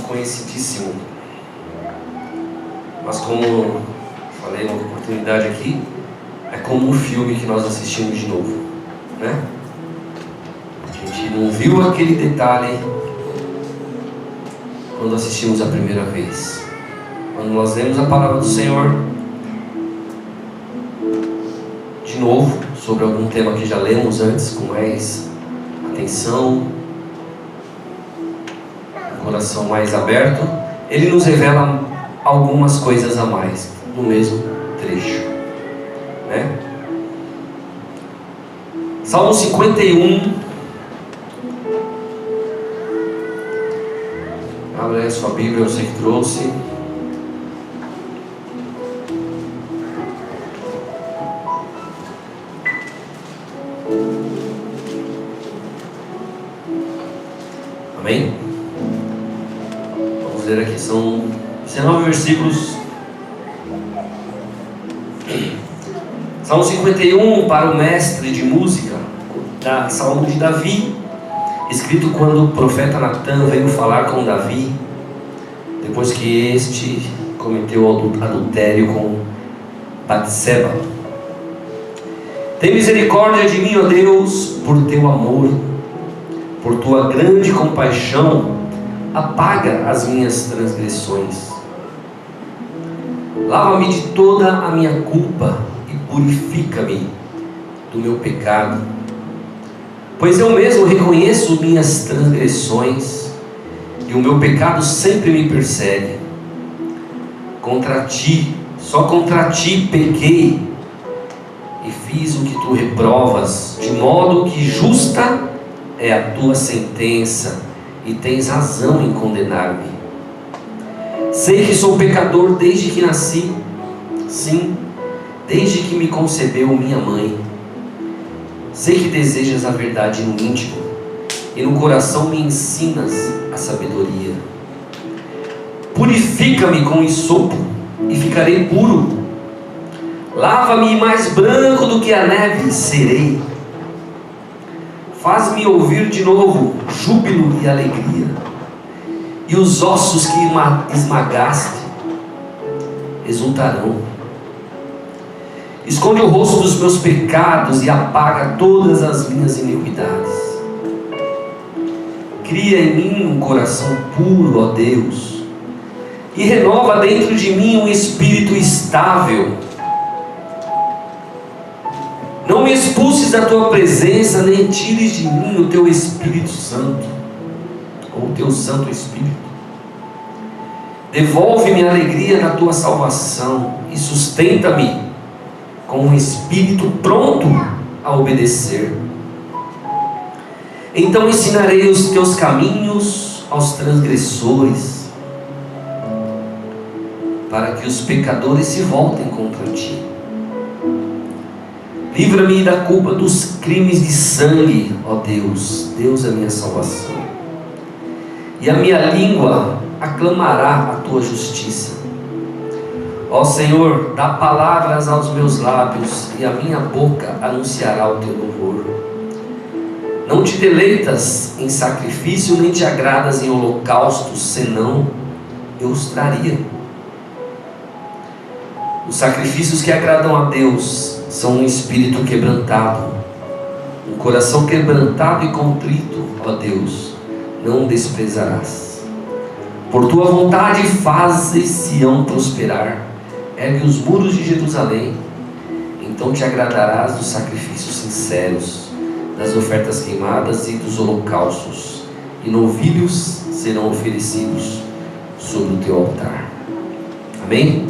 conhecidíssimo, mas como falei uma oportunidade aqui, é como um filme que nós assistimos de novo, né? A gente não viu aquele detalhe quando assistimos a primeira vez. Quando nós lemos a palavra do Senhor de novo, sobre algum tema que já lemos antes, com mais atenção, coração mais aberto, Ele nos revela algumas coisas a mais no mesmo trecho, né? Salmo 51. Abre aí a sua Bíblia, eu sei que trouxe. Amém? Vamos ler aqui, são 19 versículos. Salmo 51, para o mestre de música, Salmo de Davi, escrito quando o profeta Natan veio falar com Davi, depois que este cometeu adultério com Batseba. Tem misericórdia de mim, ó Deus, por teu amor, por tua grande compaixão, apaga as minhas transgressões. Lava-me de toda a minha culpa e purifica-me do meu pecado, pois eu mesmo reconheço minhas transgressões e o meu pecado sempre me persegue. Contra ti, só contra ti pequei e fiz o que tu reprovas, de modo que justa é a tua sentença e tens razão em condenar-me. Sei que sou pecador desde que nasci, sim, desde que me concebeu minha mãe. Sei que desejas a verdade no íntimo e no coração me ensinas a sabedoria. Purifica-me com hisopo e ficarei puro. Lava-me mais branco do que a neve serei. Faz-me ouvir de novo júbilo e alegria, e os ossos que esmagaste exultarão. Esconde o rosto dos meus pecados e apaga todas as minhas iniquidades. Cria em mim um coração puro, ó Deus, e renova dentro de mim um espírito estável. Não me expulses da tua presença, nem tires de mim o teu Espírito Santo, ou o teu Santo Espírito. Devolve-me a alegria da tua salvação e sustenta-me com um espírito pronto a obedecer. Então ensinarei os teus caminhos aos transgressores, para que os pecadores se voltem contra ti. Livra-me da culpa dos crimes de sangue, ó Deus. Deus é a minha salvação. E a minha língua aclamará a tua justiça. Ó Senhor, dá palavras aos meus lábios, e a minha boca anunciará o teu louvor. Não te deleitas em sacrifício, nem te agradas em holocaustos, senão eu os traria. Os sacrifícios que agradam a Deus são um espírito quebrantado, um coração quebrantado e contrito, ó Deus, não desprezarás. Por tua vontade fazes Sião prosperar, ergue os muros de Jerusalém. Então te agradarás dos sacrifícios sinceros, das ofertas queimadas e dos holocaustos, e novilhos serão oferecidos sobre o teu altar. Amém?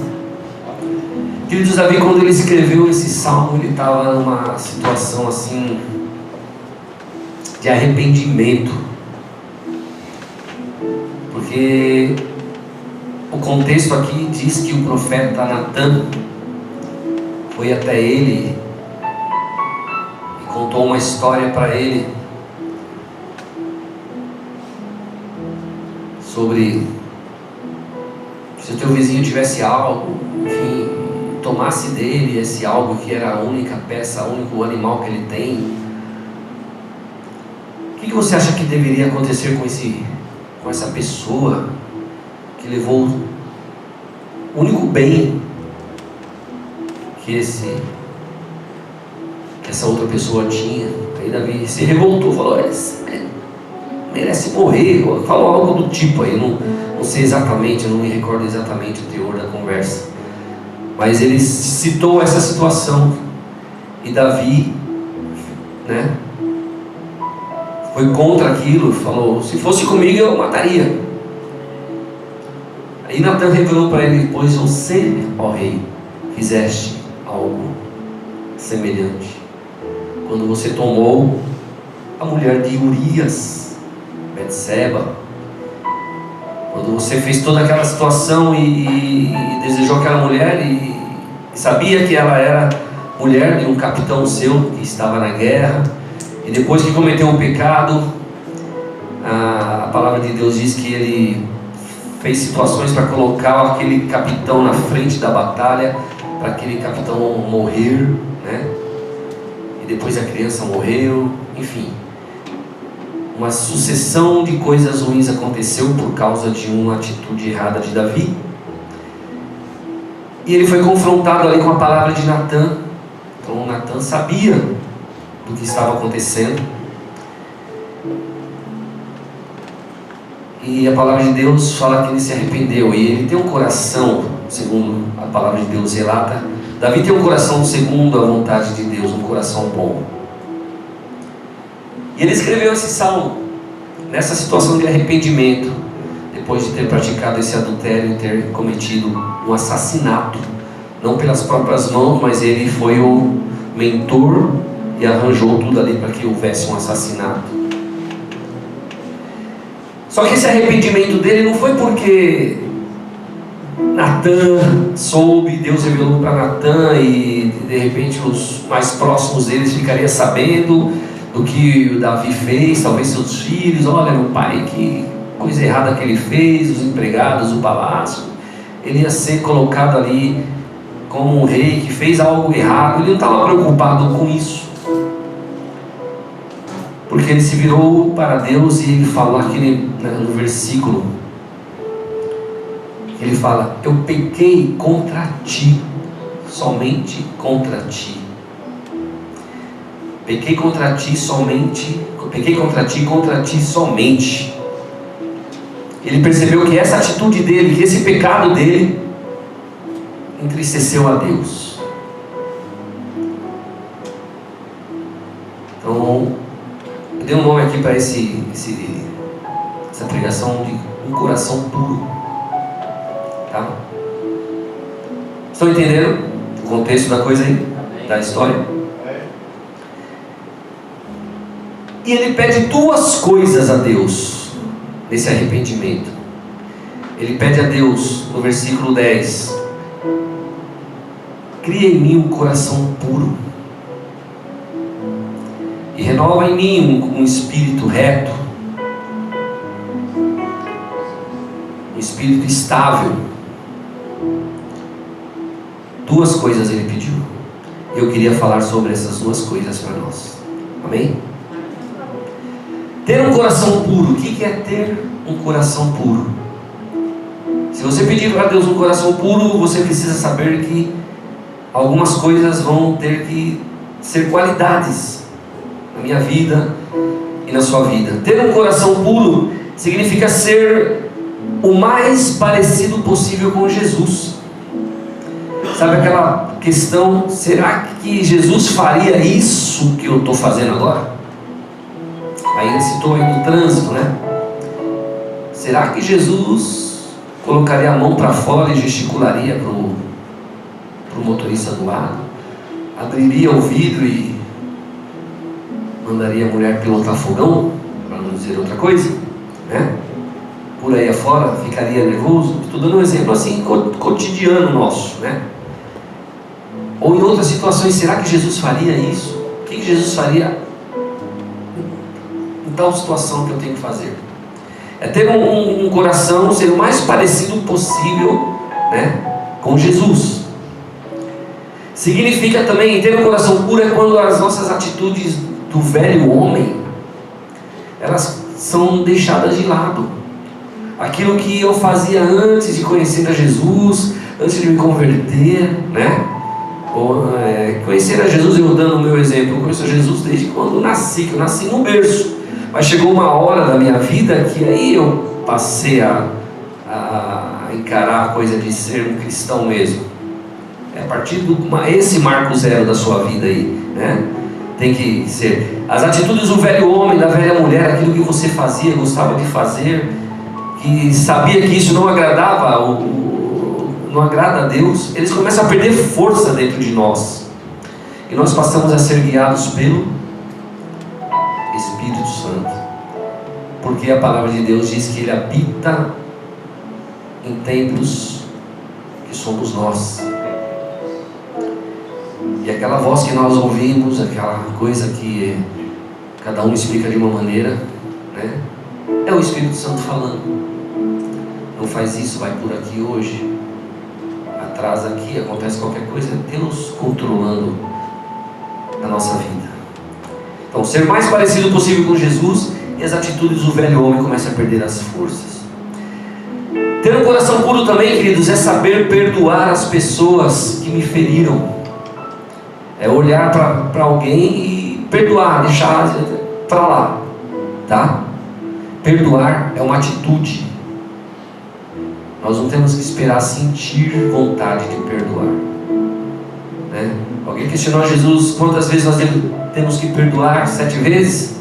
Queridos, Davi, quando ele escreveu esse salmo, ele estava numa situação assim de arrependimento, porque o contexto aqui diz que o profeta Natan foi até ele e contou uma história para ele sobre se o teu vizinho tivesse algo, enfim, tomasse dele esse algo que era a única peça, o único animal que ele tem. O que você acha que deveria acontecer com essa pessoa? que levou o único bem que essa outra pessoa tinha. Aí Davi se revoltou, falou: merece morrer, falou algo do tipo aí, não sei exatamente, não me recordo exatamente o teor da conversa, mas ele citou essa situação, e Davi, né, foi contra aquilo, falou: se fosse comigo eu mataria. Aí Natan revelou para ele: pois você, ó rei, fizeste algo semelhante quando você tomou a mulher de Urias, Betseba, quando você fez toda aquela situação e desejou aquela mulher e sabia que ela era mulher de um capitão seu que estava na guerra, e depois que cometeu o pecado, a palavra de Deus diz que ele fez situações para colocar aquele capitão na frente da batalha, para aquele capitão morrer, né? E depois a criança morreu, enfim, uma sucessão de coisas ruins aconteceu por causa de uma atitude errada de Davi. E ele foi confrontado ali com a palavra de Natan. Então Natan sabia do que estava acontecendo, e a palavra de Deus fala que ele se arrependeu, e ele tem um coração, segundo a palavra de Deus relata, Davi tem um coração segundo a vontade de Deus, um coração bom. E ele escreveu esse salmo nessa situação de arrependimento, depois de ter praticado esse adultério e ter cometido um assassinato, não pelas próprias mãos, mas ele foi o mentor e arranjou tudo ali para que houvesse um assassinato. Só que esse arrependimento dele não foi porque Natan soube, Deus revelou para Natan e de repente os mais próximos deles ficariam sabendo do que o Davi fez, talvez seus filhos: olha meu pai, que coisa errada que ele fez, os empregados do palácio. Ele ia ser colocado ali como um rei que fez algo errado. Ele não estava preocupado com isso, porque ele se virou para Deus e ele falou aquele, no versículo, ele fala: eu pequei contra ti, somente contra ti. Pequei contra ti somente, contra ti somente. Ele percebeu que essa atitude dele, que esse pecado dele, entristeceu a Deus. Então, eu dei um nome aqui para essa pregação de um coração puro. Tá? Estão entendendo o contexto da coisa aí? Da história? E ele pede duas coisas a Deus nesse arrependimento. Ele pede a Deus, no versículo 10: cria em mim um coração puro e renova em mim um espírito reto, um espírito estável. Duas coisas ele pediu. Eu queria falar sobre essas duas coisas para nós. Amém? Ter um coração puro. O que é ter um coração puro? Se você pedir para Deus um coração puro, você precisa saber que algumas coisas vão ter que ser qualidades na minha vida e na sua vida. Ter um coração puro significa ser o mais parecido possível com Jesus. Sabe aquela questão: será que Jesus faria isso que eu estou fazendo agora? Aí ele citou aí do trânsito, né? Será que Jesus colocaria a mão para fora e gesticularia para o motorista do lado? Abriria o vidro e mandaria a mulher pilotar fogão? Para não dizer outra coisa, né? Por aí afora, ficaria nervoso? Estou dando um exemplo assim, cotidiano nosso, né? Ou em outras situações, será que Jesus faria isso? O que Jesus faria em tal situação que eu tenho que fazer? É ter um coração, ser o mais parecido possível, né, com Jesus. Significa também, ter um coração puro é quando as nossas atitudes do velho homem, elas são deixadas de lado. aquilo que eu fazia antes de conhecer a Jesus, antes de me converter, né? Conhecer a Jesus, eu dando o meu exemplo, eu conheço a Jesus desde quando nasci, que eu nasci no berço, mas chegou uma hora da minha vida que aí eu passei a encarar a coisa de ser um cristão mesmo. A partir esse marco zero da sua vida aí, né? Tem que ser as atitudes do velho homem, da velha mulher, aquilo que você fazia, gostava de fazer, que sabia que isso não agradava, não agrada a Deus, eles começam a perder força dentro de nós, e nós passamos a ser guiados pelo Espírito Santo, porque a palavra de Deus diz que Ele habita em templos que somos nós. E aquela voz que nós ouvimos, aquela coisa que cada um explica de uma maneira, né? É o Espírito Santo falando. Não faz isso, vai por aqui hoje, atrasa aqui, acontece qualquer coisa. É Deus controlando a nossa vida. Então, ser mais parecido possível com Jesus, e as atitudes do velho homem começam a perder as forças. Ter um coração puro também, queridos, é saber perdoar as pessoas que me feriram. É olhar para alguém e perdoar, deixar para lá, tá? Perdoar é uma atitude. Nós não temos que esperar sentir vontade de perdoar, né? Alguém questionou a Jesus quantas vezes nós temos que perdoar? 7 vezes?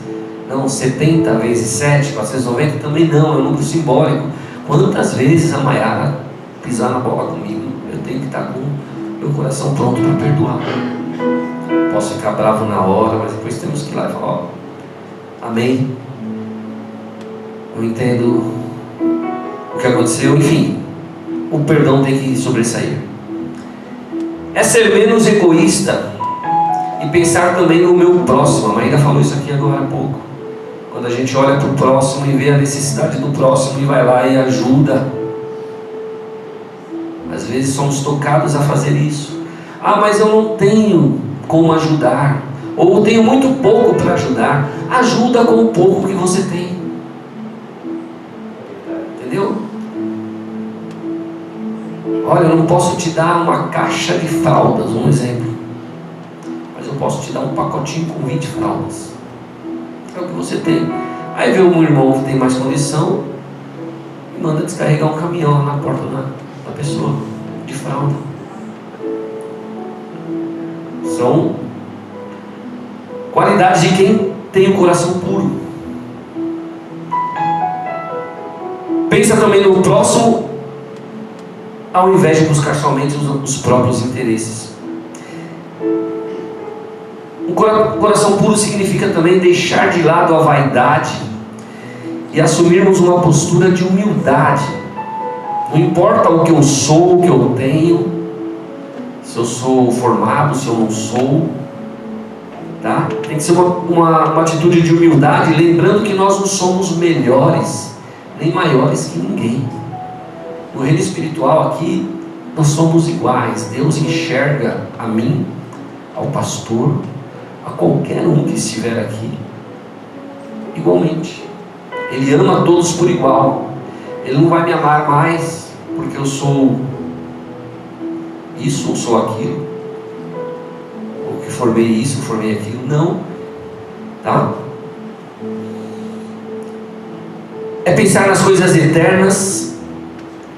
Não, 70 vezes 7, 490? Também não, é um número simbólico. Quantas vezes a Maiara pisar na bola comigo, eu tenho que estar com meu coração pronto para perdoar. Posso ficar bravo na hora, mas depois temos que ir lá e falar: ó, amém, eu entendo o que aconteceu, enfim, o perdão tem que sobressair. É ser menos egoísta e pensar também no meu próximo. A Maíra falou isso aqui agora há pouco. Quando a gente olha para o próximo e vê a necessidade do próximo e vai lá e ajuda. Às vezes somos tocados a fazer isso. Ah, mas eu não tenho como ajudar, ou tenho muito pouco para ajudar. Ajuda com o pouco que você tem. Entendeu? Olha, eu não posso te dar uma caixa de fraldas, um exemplo, mas eu posso te dar um pacotinho com 20 fraldas. É o que você tem. Aí vê um irmão que tem mais condição e manda descarregar um caminhão lá na porta da pessoa de fralda. São qualidades de quem tem o coração puro. Pensa também no próximo, ao invés de buscar somente os próprios interesses. Um coração puro significa também deixar de lado a vaidade e assumirmos uma postura de humildade. Não importa o que eu sou, o que eu tenho, se eu sou formado, se eu não sou, tá? Tem que ser uma atitude de humildade, lembrando que nós não somos melhores nem maiores que ninguém. No reino espiritual aqui nós somos iguais. Deus enxerga a mim, ao pastor, a qualquer um que estiver aqui igualmente. Ele ama todos por igual. Ele não vai me amar mais porque eu sou isso ou sou aquilo, ou que formei isso, formei aquilo. Não, tá? É pensar nas coisas eternas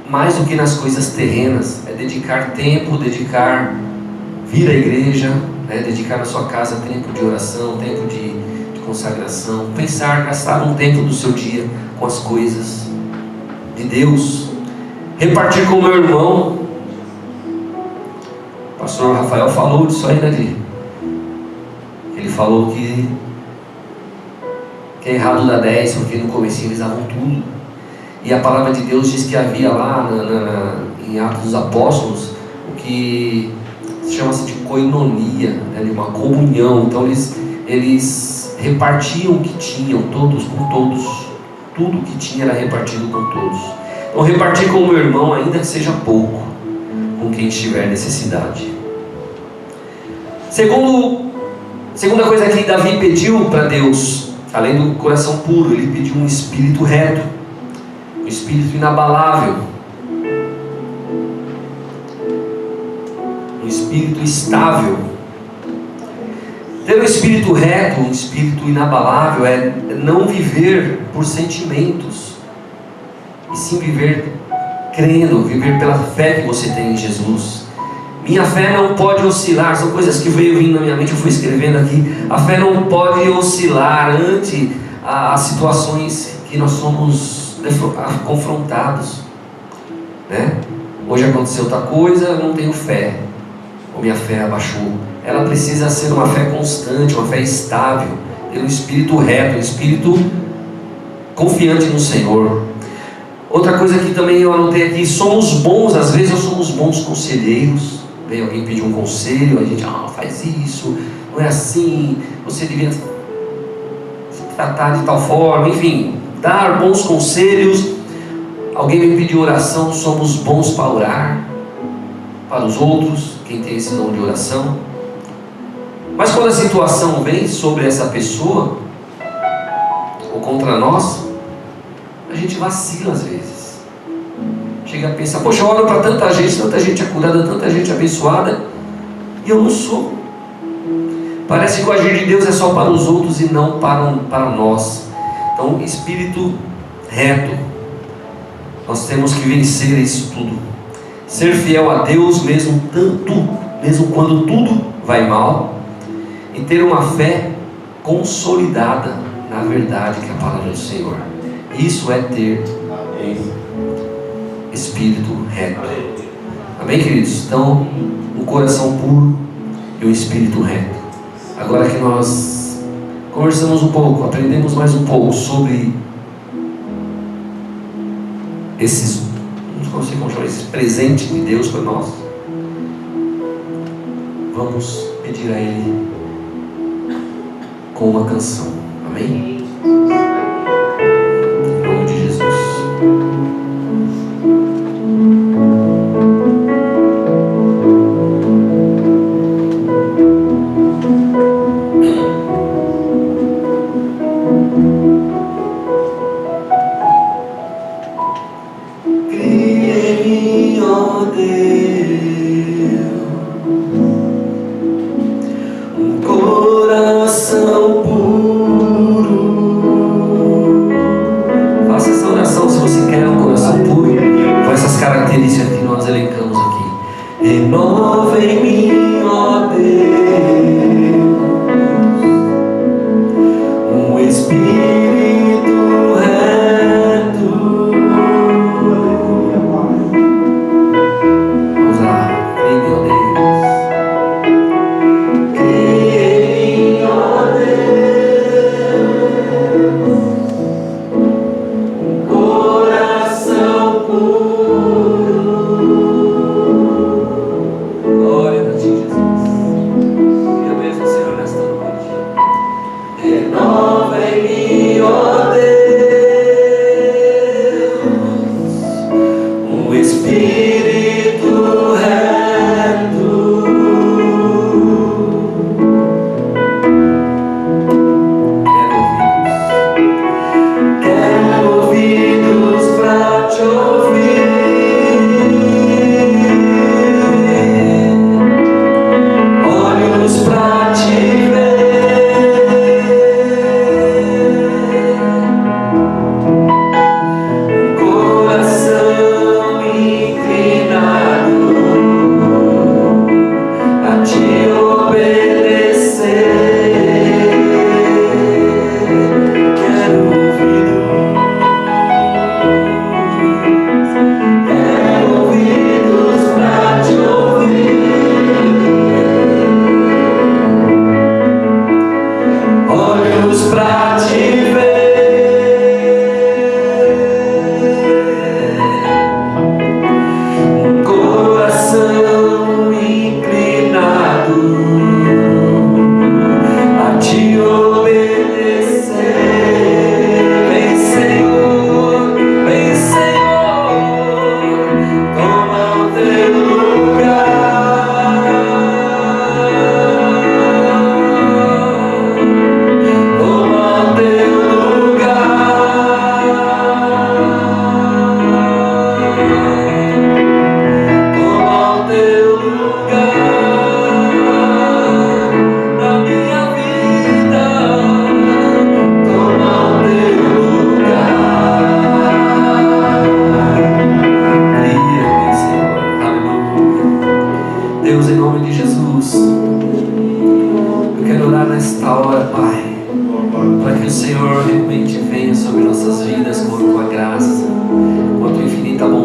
mais do que nas coisas terrenas. É dedicar tempo, vir à igreja, né? Dedicar na sua casa tempo de oração, tempo de consagração. Gastar um tempo do seu dia com as coisas de Deus. Repartir com o meu irmão. O pastor Rafael falou disso aí, né? Ele falou que é errado dar 10, porque no comecinho eles davam tudo. E a palavra de Deus diz que havia lá em Atos dos Apóstolos o que chama-se de koinonia, né? Uma comunhão. Então eles repartiam o que tinham, todos com todos. Tudo que tinha era repartido com todos. Então repartir com o meu irmão, ainda que seja pouco, com quem tiver necessidade. Segunda coisa que Davi pediu para Deus, além do coração puro, ele pediu um espírito reto. um espírito inabalável, um espírito estável. Ter um espírito reto, um espírito inabalável, é não viver por sentimentos, e sim viver crendo, viver pela fé que você tem em Jesus. Minha fé não pode oscilar, são coisas que veio vindo na minha mente, eu fui escrevendo aqui. A fé não pode oscilar ante as situações que nós somos confrontados, né? Hoje aconteceu outra coisa, eu não tenho fé, ou minha fé abaixou. Ela precisa ser uma fé constante, uma fé estável, ter um espírito reto, um espírito confiante no Senhor. Outra coisa que também eu anotei aqui: somos bons, às vezes nós somos bons conselheiros. Vem alguém pedir um conselho, a gente faz isso, não é assim, você devia se tratar de tal forma, enfim, dar bons conselhos. Alguém vem pedir oração, somos bons para orar para os outros, quem tem esse dom de oração. Mas quando a situação vem sobre essa pessoa ou contra nós, a gente vacila às vezes. Chega a pensar: poxa, eu oro para tanta gente é curada, tanta gente abençoada, e eu não sou. Parece que o agir de Deus é só para os outros e não para nós. Então, espírito reto, nós temos que vencer isso tudo. Ser fiel a Deus mesmo quando tudo vai mal, e ter uma fé consolidada na verdade, que é a palavra do Senhor. Isso é ter espírito reto. Amém, queridos? Então, um coração puro e um espírito reto. Agora que nós conversamos um pouco, aprendemos mais um pouco sobre esses, não sei como chamar, esse presente de Deus para nós, vamos pedir a Ele com uma canção. Amém? Em nome de Jesus. Coração inclinado.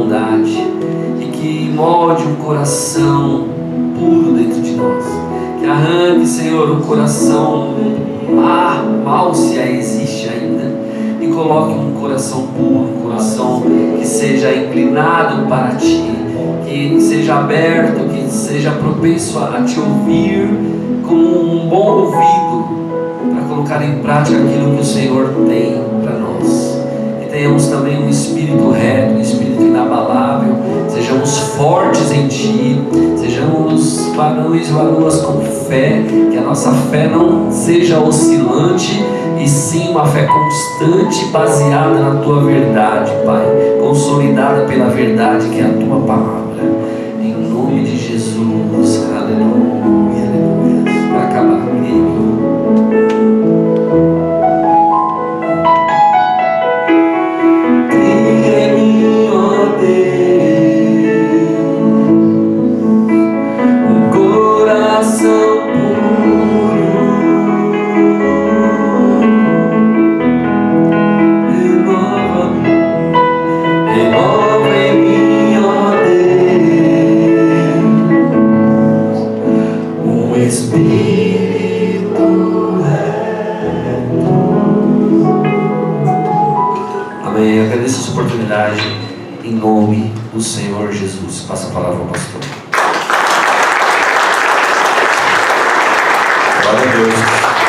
bondade e que molde um coração puro dentro de nós. Que arranque, Senhor, um coração mal, se existe ainda, e coloque um coração puro, um coração que seja inclinado para Ti, que seja aberto, que seja propenso a Te ouvir como um bom ouvido para colocar em prática aquilo que o Senhor tem para nós. Que tenhamos também um espírito reto, um espírito inabalável, sejamos fortes em Ti, sejamos varões e varoas com fé, que a nossa fé não seja oscilante, e sim uma fé constante, baseada na Tua verdade, Pai, consolidada pela verdade que é a Tua palavra. Em nome de Jesus, aleluia, aleluia. Para acabar, em nome do Senhor Jesus. Passa a palavra ao pastor. Glória a Deus.